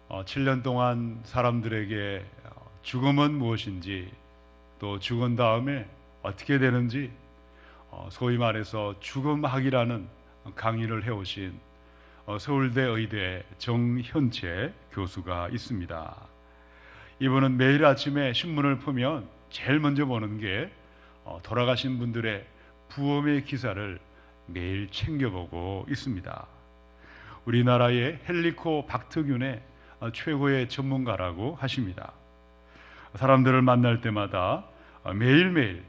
7년 동안 사람들에게 죽음은 무엇인지, 또 죽은 다음에 어떻게 되는지, 소위 말해서 죽음학이라는 강의를 해오신 서울대 의대 정현채 교수가 있습니다. 이분은 매일 아침에 신문을 보면 제일 먼저 보는 게 돌아가신 분들의 부검의 기사를 매일 챙겨보고 있습니다. 우리나라의 헬리코 박特균의 최고의 전문가라고 하십니다. 사람들을 만날 때마다 매일매일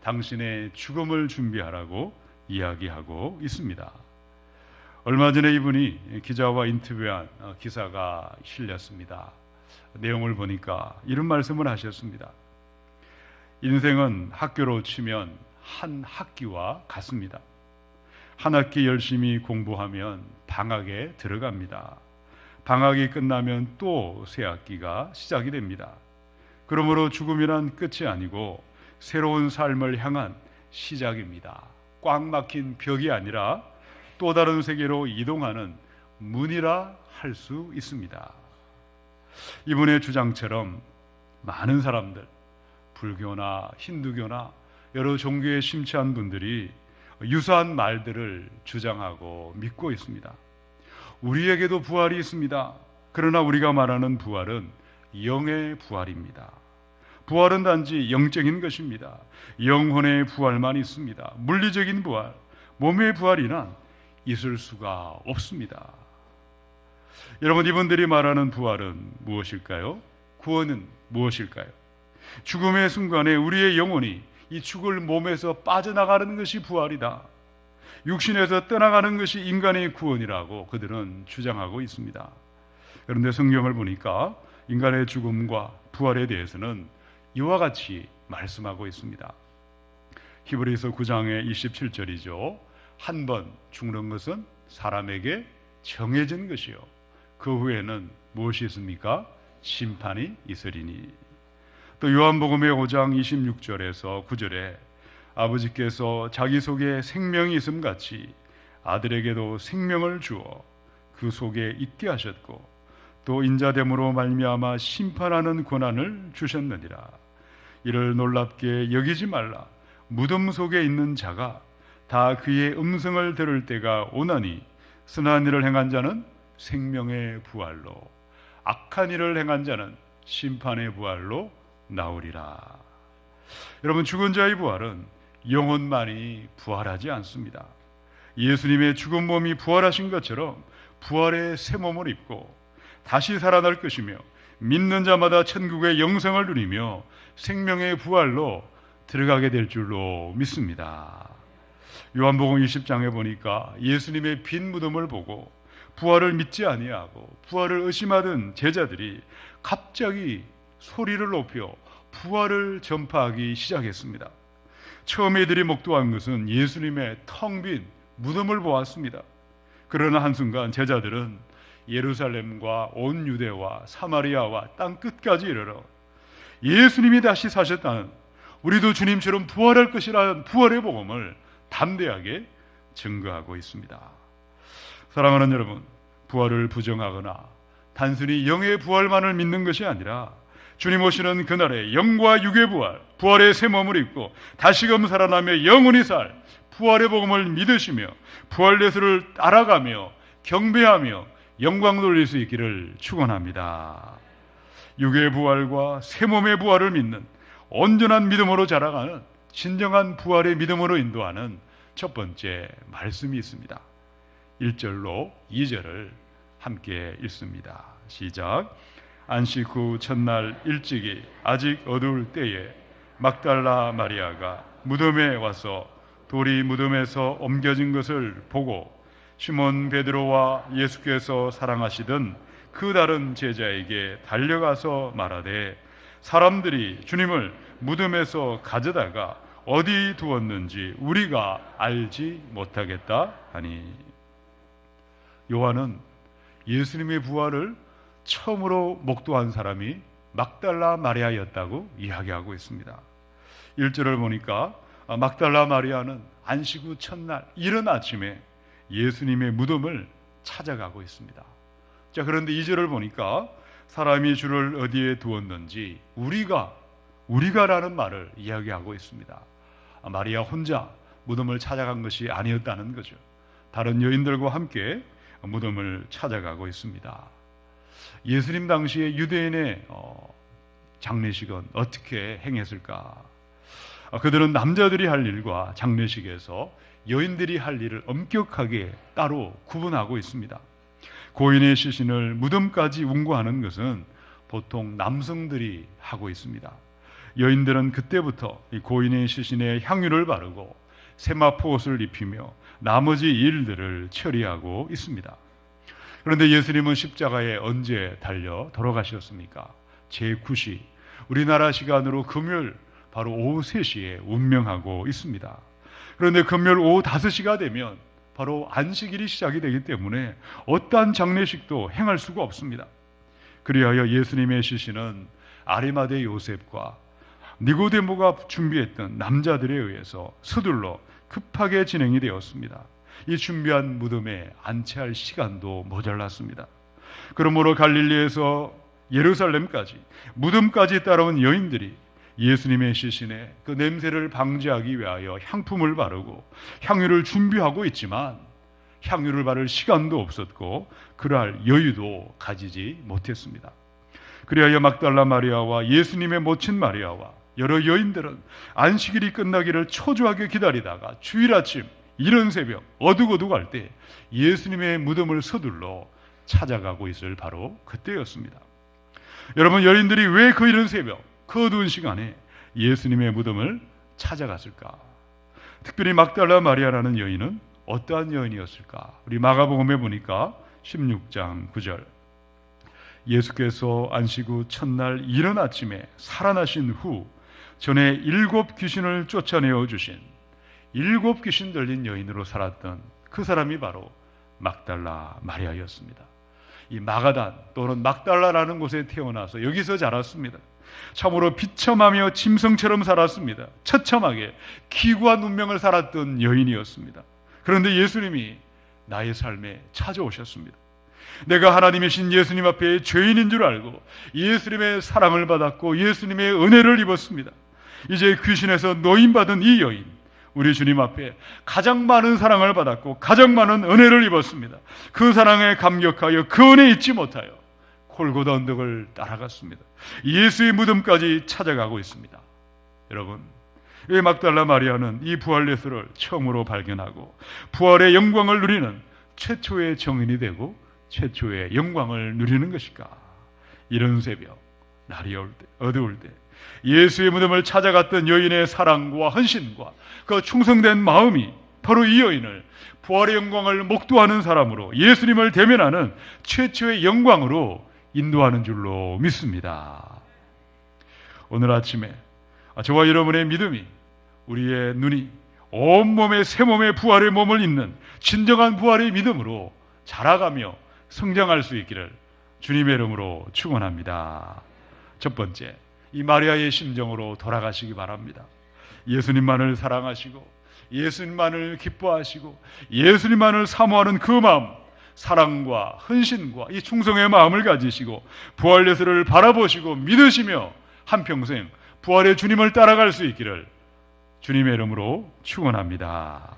당신의 죽음을 준비하라고 이야기하고 있습니다. 얼마 전에 이분이 기자와 인터뷰한 기사가 실렸습니다. 내용을 보니까 이런 말씀을 하셨습니다. 인생은 학교로 치면 한 학기와 같습니다. 한 학기 열심히 공부하면 방학에 들어갑니다. 방학이 끝나면 또 새 학기가 시작이 됩니다. 그러므로 죽음이란 끝이 아니고 새로운 삶을 향한 시작입니다. 꽉 막힌 벽이 아니라 또 다른 세계로 이동하는 문이라 할 수 있습니다. 이분의 주장처럼 많은 사람들, 불교나 힌두교나 여러 종교에 심취한 분들이 유사한 말들을 주장하고 믿고 있습니다. 우리에게도 부활이 있습니다. 그러나 우리가 말하는 부활은 영의 부활입니다. 부활은 단지 영적인 것입니다. 영혼의 부활만 있습니다. 물리적인 부활, 몸의 부활이란 있을 수가 없습니다. 여러분, 이분들이 말하는 부활은 무엇일까요? 구원은 무엇일까요? 죽음의 순간에 우리의 영혼이 이 죽을 몸에서 빠져나가는 것이 부활이다. 육신에서 떠나가는 것이 인간의 구원이라고 그들은 주장하고 있습니다. 그런데 성경을 보니까 인간의 죽음과 부활에 대해서는 이와 같이 말씀하고 있습니다. 히브리서 9장의 27절이죠. 한 번 죽는 것은 사람에게 정해진 것이요, 그 후에는 무엇이 있습니까? 심판이 있으리니. 또 요한복음의 5장 26절에서 9절에 아버지께서 자기 속에 생명이 있음 같이 아들에게도 생명을 주어 그 속에 있게 하셨고 또 인자됨으로 말미암아 심판하는 권한을 주셨느니라. 이를 놀랍게 여기지 말라. 무덤 속에 있는 자가 다 그의 음성을 들을 때가 오나니 선한 일을 행한 자는 생명의 부활로, 악한 일을 행한 자는 심판의 부활로 나오리라. 여러분, 죽은 자의 부활은 영혼만이 부활하지 않습니다. 예수님의 죽은 몸이 부활하신 것처럼 부활의 새 몸을 입고 다시 살아날 것이며 믿는 자마다 천국의 영생을 누리며 생명의 부활로 들어가게 될 줄로 믿습니다. 요한복음 20장에 보니까 예수님의 빈 무덤을 보고 부활을 믿지 아니하고 부활을 의심하던 제자들이 갑자기 소리를 높여 부활을 전파하기 시작했습니다. 처음에 이들이 목도한 것은 예수님의 텅 빈 무덤을 보았습니다. 그러나 한순간 제자들은 예루살렘과 온 유대와 사마리아와 땅 끝까지 이르러 예수님이 다시 사셨다는, 우리도 주님처럼 부활할 것이라는 부활의 복음을 담대하게 증거하고 있습니다. 사랑하는 여러분, 부활을 부정하거나 단순히 영의 부활만을 믿는 것이 아니라 주님 오시는 그날에 영과 육의 부활, 부활의 새 몸을 입고 다시금 살아나며 영원히 살 부활의 복음을 믿으시며 부활 예수를 알아가며 경배하며 영광 돌릴 수 있기를 축원합니다. 육의 부활과 새 몸의 부활을 믿는 온전한 믿음으로 자라가는 진정한 부활의 믿음으로 인도하는 첫 번째 말씀이 있습니다. 1절로 2절을 함께 읽습니다. 시작. 안식 후 첫날 일찍이 아직 어두울 때에 막달라 마리아가 무덤에 와서 돌이 무덤에서 옮겨진 것을 보고 시몬 베드로와 예수께서 사랑하시던 그 다른 제자에게 달려가서 말하되 사람들이 주님을 무덤에서 가져다가 어디 두었는지 우리가 알지 못하겠다 하니. 요한은 예수님의 부활을 처음으로 목도한 사람이 막달라 마리아였다고 이야기하고 있습니다. 1절을 보니까 막달라 마리아는 안식 후 첫날 이른 아침에 예수님의 무덤을 찾아가고 있습니다. 자, 그런데 2절을 보니까 사람이 주를 어디에 두었는지 우리가라는 말을 이야기하고 있습니다. 마리아 혼자 무덤을 찾아간 것이 아니었다는 거죠. 다른 여인들과 함께 무덤을 찾아가고 있습니다. 예수님 당시에 유대인의 장례식은 어떻게 행했을까? 그들은 남자들이 할 일과 장례식에서 여인들이 할 일을 엄격하게 따로 구분하고 있습니다. 고인의 시신을 무덤까지 운구하는 것은 보통 남성들이 하고 있습니다. 여인들은 그때부터 이 고인의 시신에 향유를 바르고 세마포 옷을 입히며 나머지 일들을 처리하고 있습니다. 그런데 예수님은 십자가에 언제 달려 돌아가셨습니까? 제9시, 우리나라 시간으로 금요일 바로 오후 3시에 운명하고 있습니다. 그런데 금요일 오후 5시가 되면 바로 안식일이 시작이 되기 때문에 어떠한 장례식도 행할 수가 없습니다. 그리하여 예수님의 시신은 아리마대 요셉과 니고데모가 준비했던 남자들에 의해서 서둘러 급하게 진행이 되었습니다. 이 준비한 무덤에 안치할 시간도 모자랐습니다. 그러므로 갈릴리에서 예루살렘까지 무덤까지 따라온 여인들이 예수님의 시신에 그 냄새를 방지하기 위하여 향품을 바르고 향유를 준비하고 있지만 향유를 바를 시간도 없었고 그러할 여유도 가지지 못했습니다. 그리하여 막달라 마리아와 예수님의 모친 마리아와 여러 여인들은 안식일이 끝나기를 초조하게 기다리다가 주일 아침 이른 새벽 어둑어둑할 때 예수님의 무덤을 서둘러 찾아가고 있을 바로 그때였습니다. 여러분, 여인들이 왜 그 이른 새벽 그 어두운 시간에 예수님의 무덤을 찾아갔을까? 특별히 막달라 마리아라는 여인은 어떠한 여인이었을까? 우리 마가복음에 보니까 16장 9절, 예수께서 안식 후 첫날 이른 아침에 살아나신 후 전에 7 귀신을 쫓아내어 주신 7 귀신 들린 여인으로 살았던 그 사람이 바로 막달라 마리아였습니다. 이 마가단 또는 막달라라는 곳에 태어나서 여기서 자랐습니다. 참으로 비참하며 짐승처럼 살았습니다. 처참하게 기구한 운명을 살았던 여인이었습니다. 그런데 예수님이 나의 삶에 찾아오셨습니다. 내가 하나님이신 예수님 앞에 죄인인 줄 알고 예수님의 사랑을 받았고 예수님의 은혜를 입었습니다. 이제 귀신에서 노임받은 이 여인, 우리 주님 앞에 가장 많은 사랑을 받았고 가장 많은 은혜를 입었습니다. 그 사랑에 감격하여 그 은혜 잊지 못하여 골고다 언덕을 따라갔습니다. 예수의 무덤까지 찾아가고 있습니다. 여러분, 왜 막달라 마리아는 이 부활 예수를 처음으로 발견하고 부활의 영광을 누리는 최초의 정인이 되고 최초의 영광을 누리는 것일까? 이른 새벽, 날이 올 때, 어두울 때 예수의 무덤을 찾아갔던 여인의 사랑과 헌신과 그 충성된 마음이 바로 이 여인을 부활의 영광을 목도하는 사람으로, 예수님을 대면하는 최초의 영광으로 인도하는 줄로 믿습니다. 오늘 아침에 저와 여러분의 믿음이, 우리의 눈이 온몸에 새 몸의 부활의 몸을 잇는 진정한 부활의 믿음으로 자라가며 성장할 수 있기를 주님의 이름으로 축원합니다. 첫 번째, 이 마리아의 심정으로 돌아가시기 바랍니다. 예수님만을 사랑하시고 예수님만을 기뻐하시고 예수님만을 사모하는 그 마음, 사랑과 헌신과 이 충성의 마음을 가지시고 부활 예수를 바라보시고 믿으시며 한평생 부활의 주님을 따라갈 수 있기를 주님의 이름으로 축원합니다.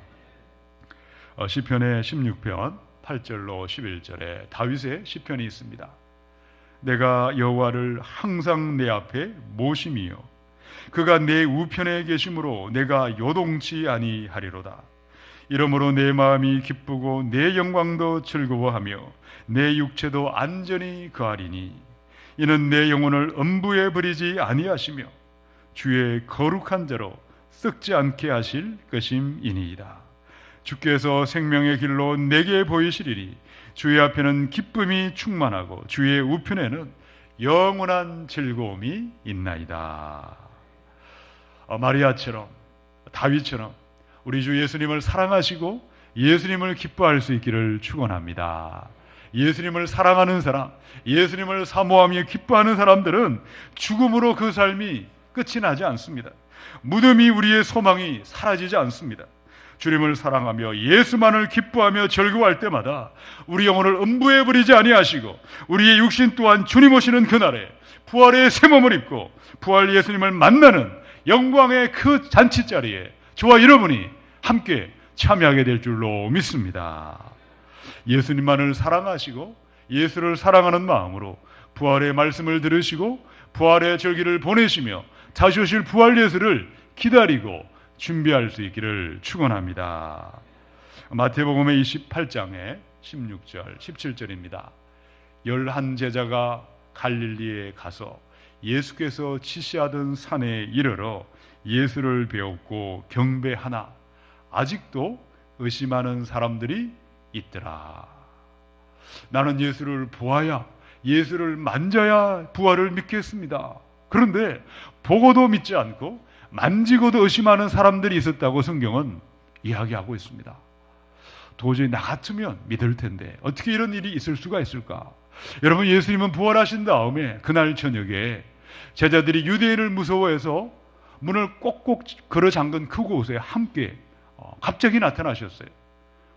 시편의 16편 8절로 11절에 다윗의 시편이 있습니다. 내가 여호와를 항상 내 앞에 모심이요 그가 내 우편에 계심으로 내가 요동치 아니하리로다. 이러므로 내 마음이 기쁘고 내 영광도 즐거워하며 내 육체도 안전히 거하리니 이는 내 영혼을 음부에 버리지 아니하시며 주의 거룩한 자로 썩지 않게 하실 것임이니이다. 주께서 생명의 길로 내게 보이시리니 주의 앞에는 기쁨이 충만하고 주의 우편에는 영원한 즐거움이 있나이다. 마리아처럼, 다윗처럼 우리 주 예수님을 사랑하시고 예수님을 기뻐할 수 있기를 축원합니다. 예수님을 사랑하는 사람, 예수님을 사모하며 기뻐하는 사람들은 죽음으로 그 삶이 끝이 나지 않습니다. 무덤이 우리의 소망이 사라지지 않습니다. 주님을 사랑하며 예수만을 기뻐하며 즐거워할 때마다 우리 영혼을 음부에 버리지 아니하시고 우리의 육신 또한 주님 오시는 그날에 부활의 새 몸을 입고 부활 예수님을 만나는 영광의 그 잔치자리에 저와 여러분이 함께 참여하게 될 줄로 믿습니다. 예수님만을 사랑하시고 예수를 사랑하는 마음으로 부활의 말씀을 들으시고 부활의 절기를 보내시며 다시 오실 부활 예수를 기다리고 준비할 수 있기를 축원합니다. 마태복음의 28장의 16절, 17절입니다. 11 제자가 갈릴리에 가서 예수께서 지시하던 산에 이르러 예수를 배웠고 경배하나 아직도 의심하는 사람들이 있더라. 나는 예수를 보아야, 예수를 만져야 부활을 믿겠습니다. 그런데 보고도 믿지 않고 만지고도 의심하는 사람들이 있었다고 성경은 이야기하고 있습니다. 도저히 나 같으면 믿을 텐데 어떻게 이런 일이 있을 수가 있을까? 여러분, 예수님은 부활하신 다음에 그날 저녁에 제자들이 유대인을 무서워해서 문을 꼭꼭 걸어 잠근 그곳에 함께 갑자기 나타나셨어요.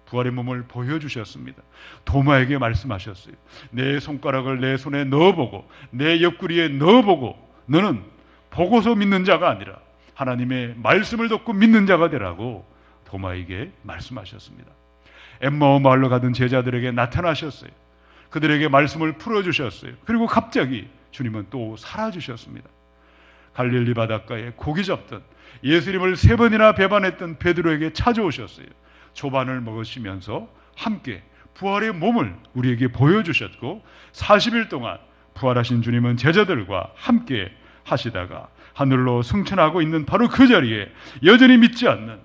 부활의 몸을 보여주셨습니다. 도마에게 말씀하셨어요. 내 손가락을 내 손에 넣어보고 내 옆구리에 넣어보고 너는 보고서 믿는 자가 아니라 하나님의 말씀을 듣고 믿는 자가 되라고 도마에게 말씀하셨습니다. 엠마오 마을로 가던 제자들에게 나타나셨어요. 그들에게 말씀을 풀어주셨어요. 그리고 갑자기 주님은 또 사라지셨습니다. 갈릴리 바닷가에 고기 잡던 예수님을 3번이나 배반했던 베드로에게 찾아오셨어요. 조반을 먹으시면서 함께 부활의 몸을 우리에게 보여주셨고 40일 동안 부활하신 주님은 제자들과 함께 하시다가 하늘로 승천하고 있는 바로 그 자리에 여전히 믿지 않는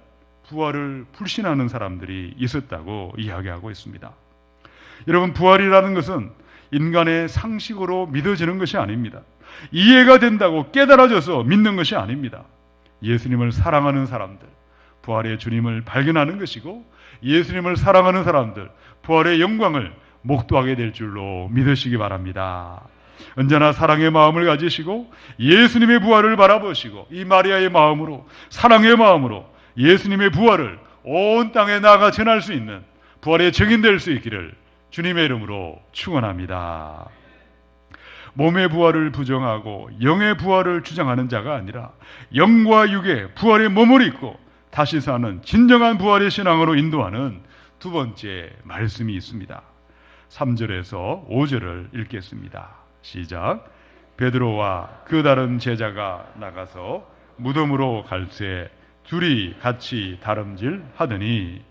부활을 불신하는 사람들이 있었다고 이야기하고 있습니다. 여러분, 부활이라는 것은 인간의 상식으로 믿어지는 것이 아닙니다. 이해가 된다고 깨달아져서 믿는 것이 아닙니다. 예수님을 사랑하는 사람들, 부활의 주님을 발견하는 것이고 예수님을 사랑하는 사람들, 부활의 영광을 목도하게 될 줄로 믿으시기 바랍니다. 언제나 사랑의 마음을 가지시고 예수님의 부활을 바라보시고 이 마리아의 마음으로, 사랑의 마음으로 예수님의 부활을 온 땅에 나아가 전할 수 있는 부활의 증인될 수 있기를 주님의 이름으로 축원합니다. 몸의 부활을 부정하고 영의 부활을 주장하는 자가 아니라 영과 육의 부활의 몸을 입고 다시 사는 진정한 부활의 신앙으로 인도하는 두 번째 말씀이 있습니다. 3절에서 5절을 읽겠습니다. 시작. 베드로와 그 다른 제자가 나가서 무덤으로 갈새 둘이 같이 다름질 하더니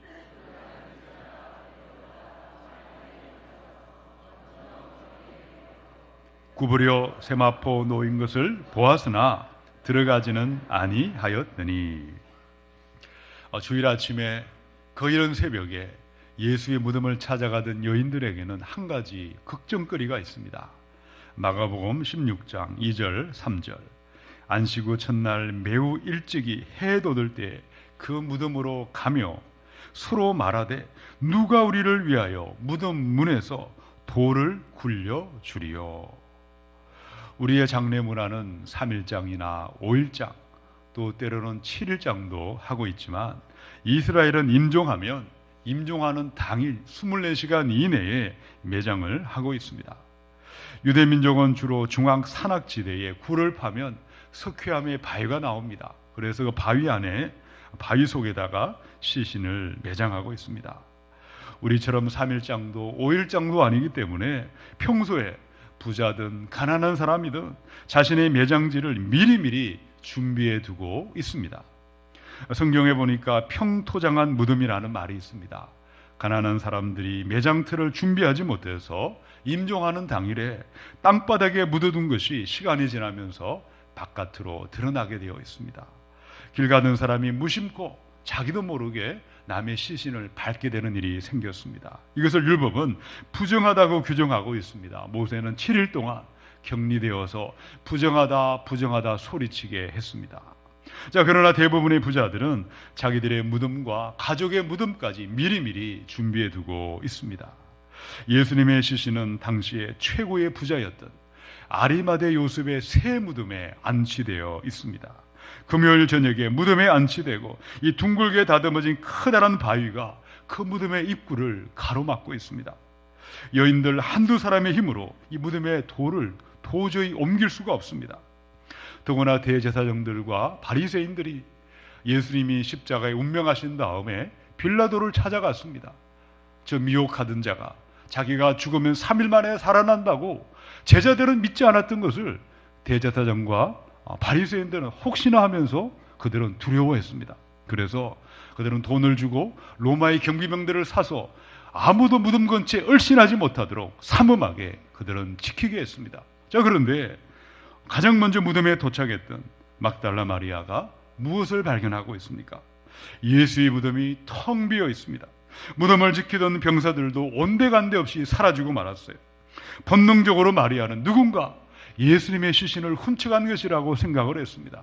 구부려 세마포 놓인 것을 보았으나 들어가지는 아니하였더니. 주일 아침에 거이른 새벽에 예수의 무덤을 찾아가던 여인들에게는 한 가지 걱정거리가 있습니다. 마가복음 16장 2절 3절. 안식 후 첫날 매우 일찍이 해 돋을 때 그 무덤으로 가며 서로 말하되 누가 우리를 위하여 무덤 문에서 돌을 굴려 주리요. 우리의 장례 문화는 3일장이나 5일장 또 때로는 7일장도 하고 있지만 이스라엘은 임종하는 당일 24시간 이내에 매장을 하고 있습니다. 유대민족은 주로 중앙 산악지대에 굴을 파면 석회암의 바위가 나옵니다. 그래서 그 바위 속에다가 시신을 매장하고 있습니다. 우리처럼 3일장도 5일장도 아니기 때문에 평소에 부자든 가난한 사람이든 자신의 매장지를 미리미리 준비해 두고 있습니다. 성경에 보니까 평토장한 무덤이라는 말이 있습니다. 가난한 사람들이 매장터를 준비하지 못해서 임종하는 당일에 땅바닥에 묻어둔 것이 시간이 지나면서 바깥으로 드러나게 되어 있습니다. 길 가는 사람이 무심코 자기도 모르게 남의 시신을 밟게 되는 일이 생겼습니다. 이것을 율법은 부정하다고 규정하고 있습니다. 모세는 7일 동안 격리되어서 부정하다 소리치게 했습니다. 자, 그러나 대부분의 부자들은 자기들의 무덤과 가족의 무덤까지 미리미리 준비해 두고 있습니다. 예수님의 시신은 당시에 최고의 부자였던 아리마대 요셉의 새 무덤에 안치되어 있습니다. 금요일 저녁에 무덤에 안치되고 이 둥글게 다듬어진 커다란 바위가 그 무덤의 입구를 가로막고 있습니다. 여인들 한두 사람의 힘으로 이 무덤의 돌을 도저히 옮길 수가 없습니다. 더구나 대제사장들과 바리새인들이 예수님이 십자가에 운명하신 다음에 빌라도를 찾아갔습니다. 저 미혹하던 자가 자기가 죽으면 3일 만에 살아난다고 제자들은 믿지 않았던 것을 대제사장과 바리새인들은 혹시나 하면서 그들은 두려워했습니다. 그래서 그들은 돈을 주고 로마의 경비병들을 사서 아무도 무덤 근처에 얼씬하지 못하도록 삼엄하게 그들은 지키게 했습니다. 자, 그런데 가장 먼저 무덤에 도착했던 막달라 마리아가 무엇을 발견하고 있습니까? 예수의 무덤이 텅 비어 있습니다. 무덤을 지키던 병사들도 온데간데 없이 사라지고 말았어요. 본능적으로 마리아는 누군가 예수님의 시신을 훔쳐간 것이라고 생각을 했습니다.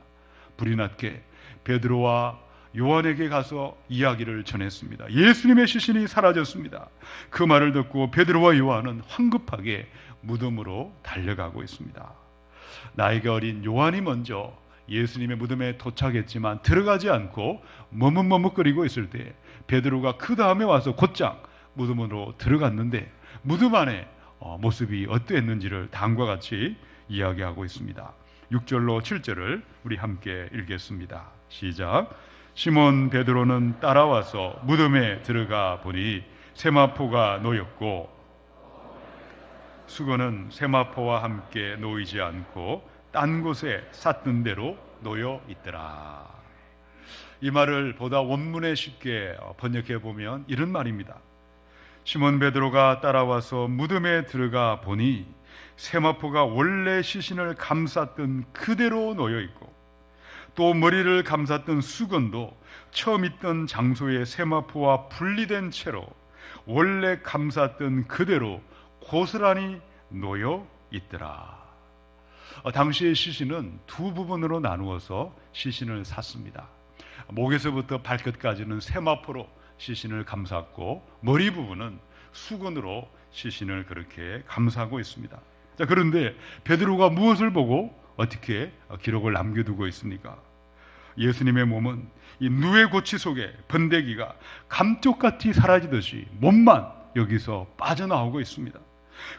불이 났게 베드로와 요한에게 가서 이야기를 전했습니다. 예수님의 시신이 사라졌습니다. 그 말을 듣고 베드로와 요한은 황급하게 무덤으로 달려가고 있습니다. 나이가 어린 요한이 먼저 예수님의 무덤에 도착했지만 들어가지 않고 머뭇머뭇거리고 있을 때 베드로가 그 다음에 와서 곧장 무덤으로 들어갔는데 무덤 안에 모습이 어떠했는지를 다음과 같이 이야기하고 있습니다. 6절로 7절을 우리 함께 읽겠습니다. 시작. 시몬 베드로는 따라와서 무덤에 들어가 보니 세마포가 놓였고 수건은 세마포와 함께 놓이지 않고 딴 곳에 쌌던 대로 놓여 있더라. 이 말을 보다 원문에 쉽게 번역해 보면 이런 말입니다. 시몬 베드로가 따라와서 무덤에 들어가 보니 세마포가 원래 시신을 감쌌던 그대로 놓여 있고 또 머리를 감쌌던 수건도 처음 있던 장소의 세마포와 분리된 채로 원래 감쌌던 그대로 고스란히 놓여 있더라. 당시의 시신은 두 부분으로 나누어서 시신을 샀습니다. 목에서부터 발끝까지는 세마포로 시신을 감쌌고 머리 부분은 수건으로 시신을 그렇게 감싸고 있습니다. 자, 그런데 베드로가 무엇을 보고 어떻게 기록을 남겨두고 있습니까? 예수님의 몸은 이 누에 고치 속에 번데기가 감쪽같이 사라지듯이 몸만 여기서 빠져나오고 있습니다.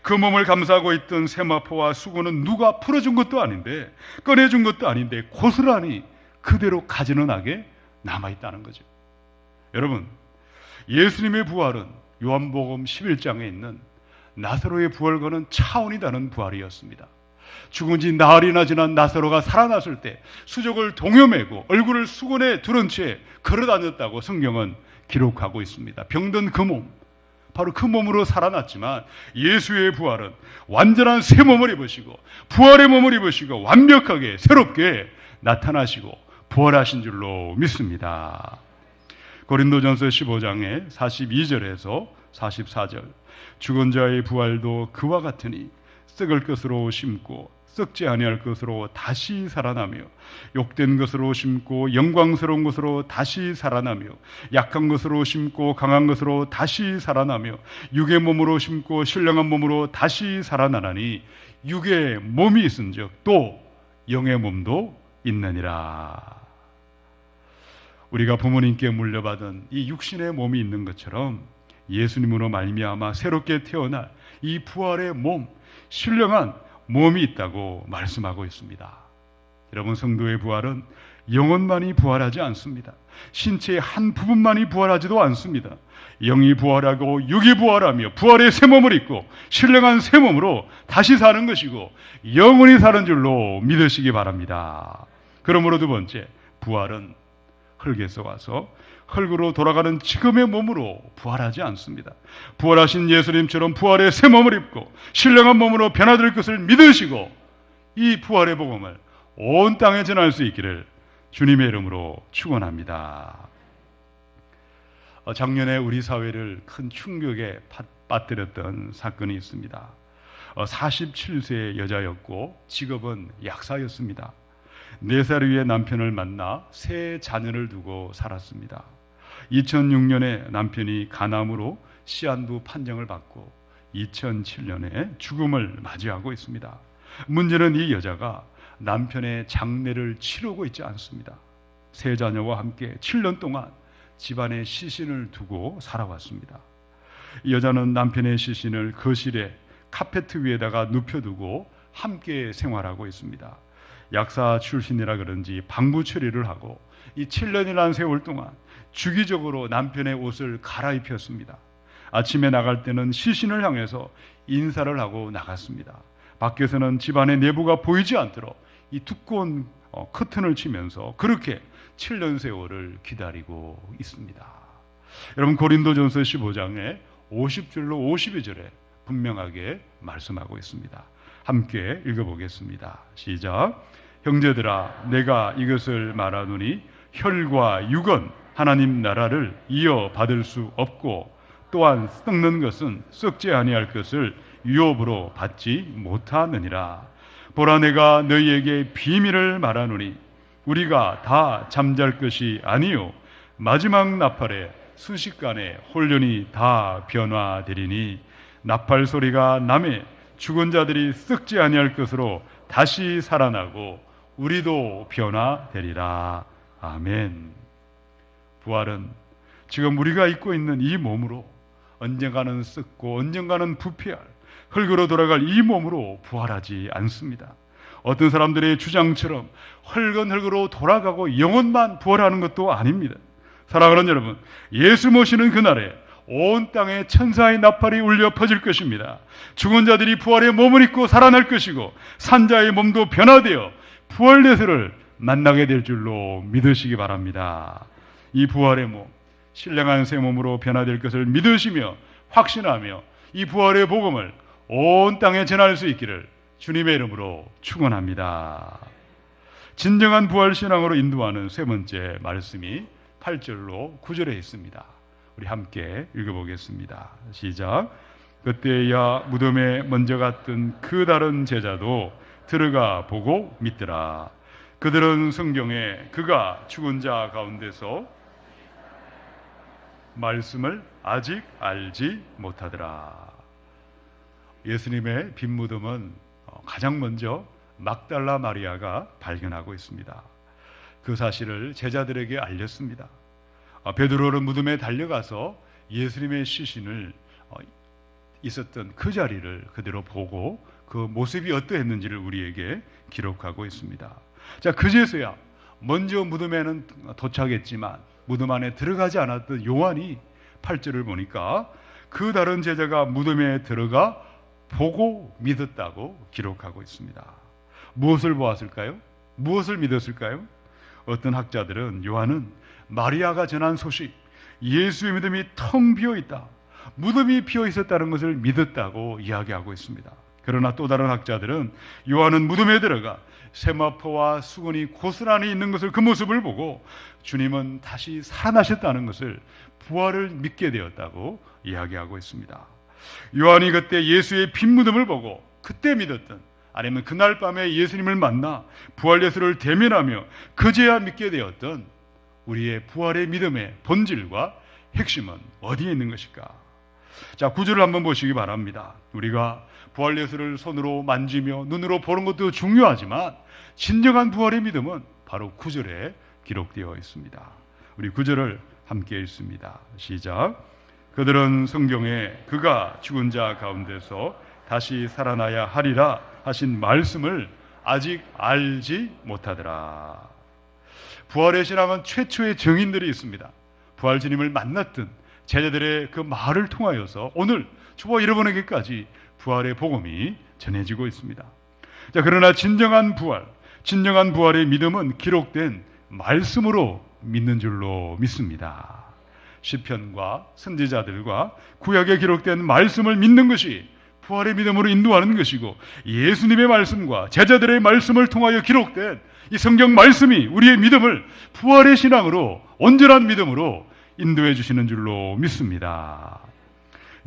그 몸을 감싸고 있던 세마포와 수건은 누가 풀어준 것도 아닌데 꺼내준 것도 아닌데 고스란히 그대로 가지런하게 남아있다는 거죠. 여러분, 예수님의 부활은 요한복음 11장에 있는 나사로의 부활과는 차원이 다른 부활이었습니다. 죽은 지 나흘이나 지난 나사로가 살아났을 때 수족을 동여매고 얼굴을 수건에 두른 채 걸어다녔다고 성경은 기록하고 있습니다. 병든 그 몸, 바로 그 몸으로 살아났지만 예수의 부활은 완전한 새 몸을 입으시고 부활의 몸을 입으시고 완벽하게 새롭게 나타나시고 부활하신 줄로 믿습니다. 고린도전서 15장의 42절에서 44절, 죽은 자의 부활도 그와 같으니 썩을 것으로 심고 썩지 아니할 것으로 다시 살아나며 욕된 것으로 심고 영광스러운 것으로 다시 살아나며 약한 것으로 심고 강한 것으로 다시 살아나며 육의 몸으로 심고 신령한 몸으로 다시 살아나나니 육의 몸이 있은즉 또 영의 몸도 있느니라. 우리가 부모님께 물려받은 이 육신의 몸이 있는 것처럼 예수님으로 말미암아 새롭게 태어날 이 부활의 몸, 신령한 몸이 있다고 말씀하고 있습니다. 여러분, 성도의 부활은 영혼만이 부활하지 않습니다. 신체의 한 부분만이 부활하지도 않습니다. 영이 부활하고 육이 부활하며 부활의 새 몸을 입고 신령한 새 몸으로 다시 사는 것이고 영원히 사는 줄로 믿으시기 바랍니다. 그러므로 두 번째, 부활은 흙에서 와서 흙으로 돌아가는 지금의 몸으로 부활하지 않습니다. 부활하신 예수님처럼 부활의 새 몸을 입고 신령한 몸으로 변화될 것을 믿으시고 이 부활의 복음을 온 땅에 전할 수 있기를 주님의 이름으로 축원합니다. 작년에 우리 사회를 큰 충격에 빠뜨렸던 사건이 있습니다. 47세의 여자였고 직업은 약사였습니다. 4살 위의 남편을 만나 세 자녀를 두고 살았습니다. 2006년에 남편이 간암으로 시한부 판정을 받고 2007년에 죽음을 맞이하고 있습니다. 문제는 이 여자가 남편의 장례를 치르고 있지 않습니다. 세 자녀와 함께 7년 동안 집안에 시신을 두고 살아왔습니다. 이 여자는 남편의 시신을 거실에 카페트 위에다가 눕혀두고 함께 생활하고 있습니다. 약사 출신이라 그런지 방부 처리를 하고 이 7년이라는 세월 동안 주기적으로 남편의 옷을 갈아입혔습니다. 아침에 나갈 때는 시신을 향해서 인사를 하고 나갔습니다. 밖에서는 집안의 내부가 보이지 않도록 이 두꺼운 커튼을 치면서 그렇게 7년 세월을 기다리고 있습니다. 여러분, 고린도전서 15장에 50절로 52절에 분명하게 말씀하고 있습니다. 함께 읽어보겠습니다. 시작. 형제들아, 내가 이것을 말하노니 혈과 육은 하나님 나라를 이어받을 수 없고 또한 썩는 것은 썩지 아니할 것을 유업으로 받지 못하느니라. 보라, 내가 너희에게 비밀을 말하노니 우리가 다 잠잘 것이 아니요 마지막 나팔에 순식간에 홀련히 다 변화되리니 나팔 소리가 나매 죽은 자들이 썩지 아니할 것으로 다시 살아나고 우리도 변화되리라. 아멘. 부활은 지금 우리가 입고 있는 이 몸으로 언젠가는 썩고 언젠가는 부패할 흙으로 돌아갈 이 몸으로 부활하지 않습니다. 어떤 사람들의 주장처럼 흙은 흙으로 돌아가고 영혼만 부활하는 것도 아닙니다. 사랑하는 여러분, 예수 모시는 그날에 온 땅에 천사의 나팔이 울려 퍼질 것입니다. 죽은 자들이 부활의 몸을 입고 살아날 것이고 산자의 몸도 변화되어 부활 예수를 만나게 될 줄로 믿으시기 바랍니다. 이 부활의 몸, 신령한 새 몸으로 변화될 것을 믿으시며 확신하며 이 부활의 복음을 온 땅에 전할 수 있기를 주님의 이름으로 축원합니다. 진정한 부활 신앙으로 인도하는 세 번째 말씀이 8절로 9절에 있습니다. 우리 함께 읽어보겠습니다. 시작. 그때야 무덤에 먼저 갔던 그 다른 제자도 들어가 보고 믿더라. 그들은 성경에 그가 죽은 자 가운데서 말씀을 아직 알지 못하더라. 예수님의 빈 무덤은 가장 먼저 막달라 마리아가 발견하고 있습니다. 그 사실을 제자들에게 알렸습니다. 베드로는 무덤에 달려가서 예수님의 시신을 있었던 그 자리를 그대로 보고 그 모습이 어떠했는지를 우리에게 기록하고 있습니다. 자, 그제서야 먼저 무덤에는 도착했지만 무덤 안에 들어가지 않았던 요한이 8절을 보니까 그 다른 제자가 무덤에 들어가 보고 믿었다고 기록하고 있습니다. 무엇을 보았을까요? 무엇을 믿었을까요? 어떤 학자들은 요한은 마리아가 전한 소식, 예수의 무덤이 텅 비어 있다, 무덤이 비어 있었다는 것을 믿었다고 이야기하고 있습니다. 그러나 또 다른 학자들은 요한은 무덤에 들어가 세마포와 수건이 고스란히 있는 것을, 그 모습을 보고 주님은 다시 살아나셨다는 것을, 부활을 믿게 되었다고 이야기하고 있습니다. 요한이 그때 예수의 빈 무덤을 보고 그때 믿었던, 아니면 그날 밤에 예수님을 만나 부활 예수를 대면하며 그제야 믿게 되었던 우리의 부활의 믿음의 본질과 핵심은 어디에 있는 것일까? 자, 9절을 한번 보시기 바랍니다. 우리가 부활 예수를 손으로 만지며 눈으로 보는 것도 중요하지만 진정한 부활의 믿음은 바로 9절에 기록되어 있습니다. 우리 9절을 함께 읽습니다. 시작. 그들은 성경에 그가 죽은 자 가운데서 다시 살아나야 하리라 하신 말씀을 아직 알지 못하더라. 부활의 신앙은 최초의 증인들이 있습니다. 부활 주님을 만났던 제자들의 그 말을 통하여서 오늘 저와 여러분에게까지 부활의 복음이 전해지고 있습니다. 자, 그러나 진정한 부활의 믿음은 기록된 말씀으로 믿는 줄로 믿습니다. 시편과 선지자들과 구약에 기록된 말씀을 믿는 것이 부활의 믿음으로 인도하는 것이고, 예수님의 말씀과 제자들의 말씀을 통하여 기록된 이 성경 말씀이 우리의 믿음을 부활의 신앙으로, 온전한 믿음으로 인도해 주시는 줄로 믿습니다.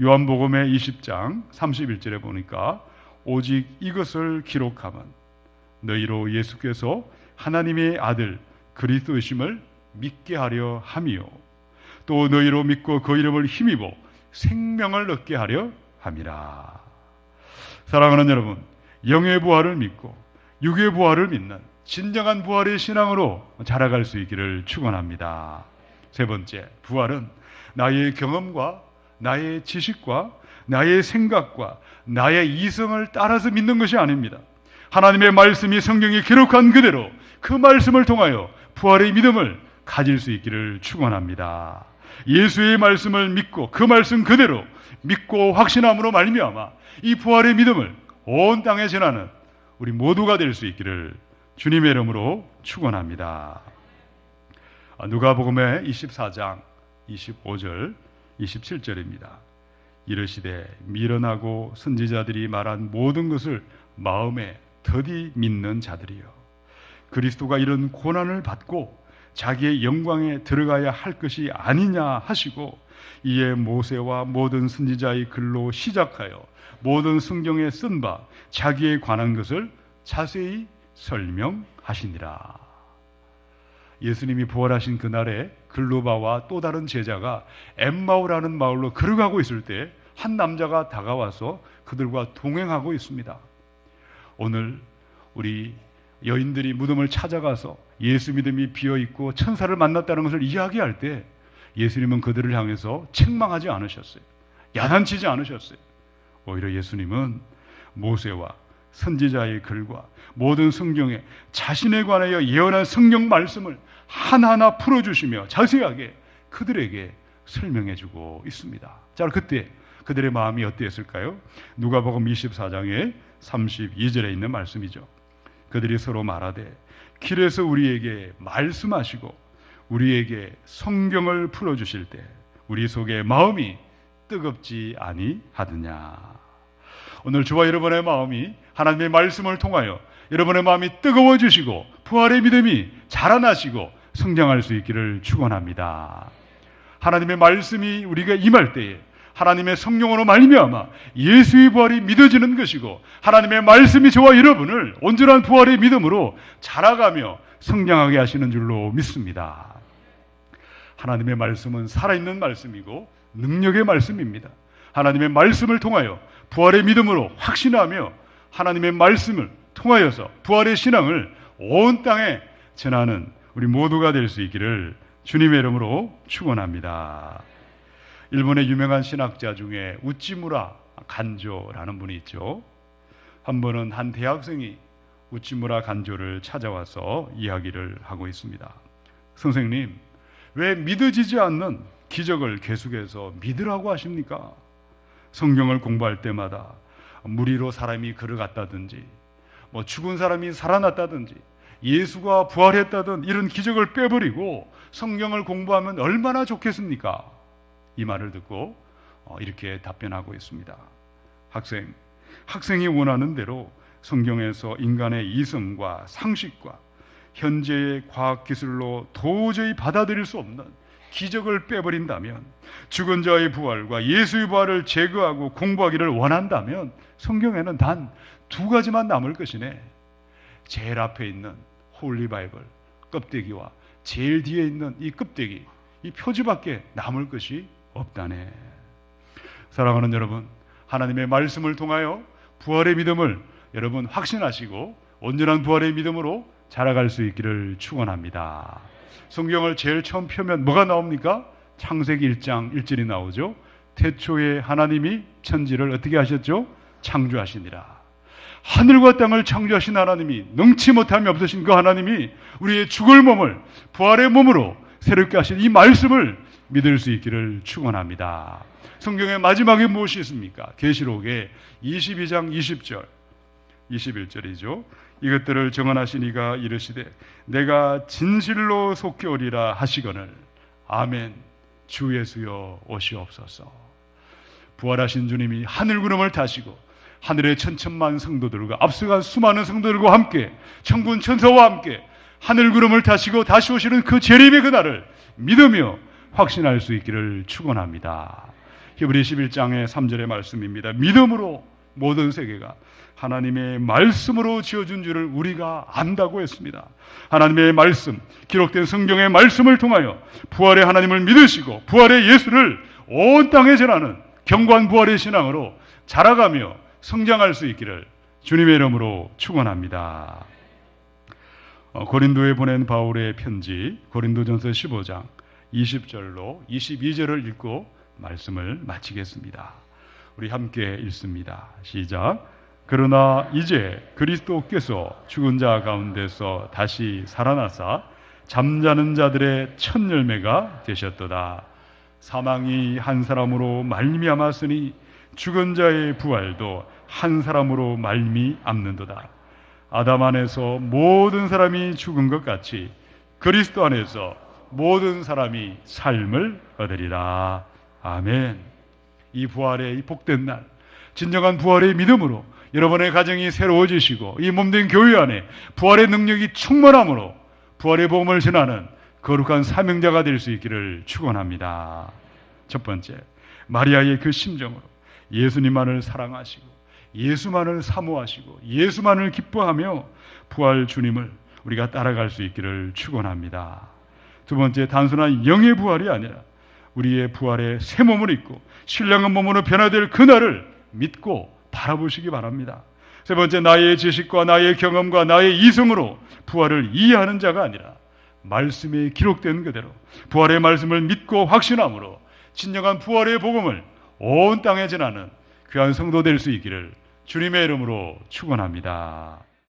요한복음의 20장 31절에 보니까 오직 이것을 기록하면 너희로 예수께서 하나님의 아들 그리스도이심을 믿게 하려 함이요 또 너희로 믿고 그 이름을 힘입어 생명을 얻게 하려 함이라. 사랑하는 여러분, 영의 부활을 믿고 육의 부활을 믿는 진정한 부활의 신앙으로 자라갈 수 있기를 축원합니다. 세 번째, 부활은 나의 경험과 나의 지식과 나의 생각과 나의 이성을 따라서 믿는 것이 아닙니다. 하나님의 말씀이 성경에 기록한 그대로 그 말씀을 통하여 부활의 믿음을 가질 수 있기를 축원합니다. 예수의 말씀을 믿고 그 말씀 그대로 믿고 확신함으로 말미암아 이 부활의 믿음을 온 땅에 전하는 우리 모두가 될 수 있기를 주님의 이름으로 축원합니다. 누가복음의 24장 25절 27절입니다. 이르시되 미련하고 선지자들이 말한 모든 것을 마음에 더디 믿는 자들이여 그리스도가 이런 고난을 받고 자기의 영광에 들어가야 할 것이 아니냐 하시고 이에 모세와 모든 선지자의 글로 시작하여 모든 성경에 쓴 바 자기에 관한 것을 자세히 설명하시니라. 예수님이 부활하신 그날에 글로바와 또 다른 제자가 엠마오라는 마을로 걸어가고 있을 때 한 남자가 다가와서 그들과 동행하고 있습니다. 오늘 우리 여인들이 무덤을 찾아가서 예수 믿음이 비어있고 천사를 만났다는 것을 이야기할 때 예수님은 그들을 향해서 책망하지 않으셨어요. 야단치지 않으셨어요. 오히려 예수님은 모세와 선지자의 글과 모든 성경에 자신에 관하여 예언한 성경 말씀을 하나하나 풀어주시며 자세하게 그들에게 설명해주고 있습니다. 자, 그때 그들의 마음이 어땠을까요? 누가복음 24장의 32절에 있는 말씀이죠. 그들이 서로 말하되 길에서 우리에게 말씀하시고 우리에게 성경을 풀어주실 때 우리 속에 마음이 뜨겁지 아니하느냐. 오늘 저와 여러분의 마음이 하나님의 말씀을 통하여 여러분의 마음이 뜨거워지시고 부활의 믿음이 자라나시고 성장할 수 있기를 축원합니다. 하나님의 말씀이 우리가 임할 때에 하나님의 성령으로 말미암아 예수의 부활이 믿어지는 것이고 하나님의 말씀이 저와 여러분을 온전한 부활의 믿음으로 자라가며 성장하게 하시는 줄로 믿습니다. 하나님의 말씀은 살아있는 말씀이고 능력의 말씀입니다. 하나님의 말씀을 통하여 부활의 믿음으로 확신하며 하나님의 말씀을 통하여서 부활의 신앙을 온 땅에 전하는 우리 모두가 될 수 있기를 주님의 이름으로 축원합니다. 일본의 유명한 신학자 중에 우찌무라 간조라는 분이 있죠. 한 번은 한 대학생이 우찌무라 간조를 찾아와서 이야기를 하고 있습니다. 선생님, 왜 믿어지지 않는 기적을 계속해서 믿으라고 하십니까? 성경을 공부할 때마다 무리로 사람이 걸어갔다든지 죽은 사람이 살아났다든지 예수가 부활했다든 이런 기적을 빼버리고 성경을 공부하면 얼마나 좋겠습니까? 이 말을 듣고 이렇게 답변하고 있습니다. 학생이 원하는 대로 성경에서 인간의 이성과 상식과 현재의 과학기술로 도저히 받아들일 수 없는 기적을 빼버린다면, 죽은 자의 부활과 예수의 부활을 제거하고 공부하기를 원한다면 성경에는 단 두 가지만 남을 것이네. 제일 앞에 있는 홀리 바이블 껍데기와 제일 뒤에 있는 이 껍데기, 이 표지밖에 남을 것이 없다네. 사랑하는 여러분, 하나님의 말씀을 통하여 부활의 믿음을 여러분 확신하시고 온전한 부활의 믿음으로 자라갈 수 있기를 축원합니다. 성경을 제일 처음 펴면 뭐가 나옵니까? 창세기 1장 1절이 나오죠. 태초에 하나님이 천지를 어떻게 하셨죠? 창조하시니라. 하늘과 땅을 창조하신 하나님이, 능치 못함이 없으신 그 하나님이 우리의 죽을 몸을 부활의 몸으로 새롭게 하신 이 말씀을 믿을 수 있기를 축원합니다. 성경의 마지막에 무엇이 있습니까? 계시록의 22장 20절 21절이죠. 이것들을 정언하신 이가 이르시되 내가 진실로 속히 오리라 하시거늘 아멘. 주 예수여 오시옵소서. 부활하신 주님이 하늘 구름을 타시고 하늘의 천천만 성도들과 앞서간 수많은 성도들과 함께 천군 천사와 함께 하늘 구름을 타시고 다시 오시는 그 재림의 그날을 믿으며 확신할 수 있기를 축원합니다. 히브리 11장의 3절의 말씀입니다. 믿음으로 모든 세계가 하나님의 말씀으로 지어준 줄을 우리가 안다고 했습니다. 하나님의 말씀, 기록된 성경의 말씀을 통하여 부활의 하나님을 믿으시고 부활의 예수를 온 땅에 전하는 경관 부활의 신앙으로 자라가며 성장할 수 있기를 주님의 이름으로 축원합니다. 고린도에 보낸 바울의 편지 고린도전서 15장 20절로 22절을 읽고 말씀을 마치겠습니다. 우리 함께 읽습니다. 시작. 그러나 이제 그리스도께서 죽은 자 가운데서 다시 살아나사 잠자는 자들의 첫 열매가 되셨도다. 사망이 한 사람으로 말미암았으니 죽은 자의 부활도 한 사람으로 말미암는도다. 아담 안에서 모든 사람이 죽은 것 같이 그리스도 안에서 모든 사람이 삶을 얻으리라. 아멘. 이 부활의 이 복된 날, 진정한 부활의 믿음으로 여러분의 가정이 새로워지시고 이 몸된 교회 안에 부활의 능력이 충만함으로 부활의 복음을 전하는 거룩한 사명자가 될 수 있기를 축원합니다. 첫 번째, 마리아의 그 심정으로 예수님만을 사랑하시고 예수만을 사모하시고 예수만을 기뻐하며 부활 주님을 우리가 따라갈 수 있기를 축원합니다. 두 번째, 단순한 영의 부활이 아니라 우리의 부활의 새 몸을 입고 신령한 몸으로 변화될 그날을 믿고 바라보시기 바랍니다. 세 번째, 나의 지식과 나의 경험과 나의 이성으로 부활을 이해하는 자가 아니라 말씀에 기록된 그대로 부활의 말씀을 믿고 확신함으로 진정한 부활의 복음을 온 땅에 전하는 귀한 성도 될 수 있기를 주님의 이름으로 축원합니다.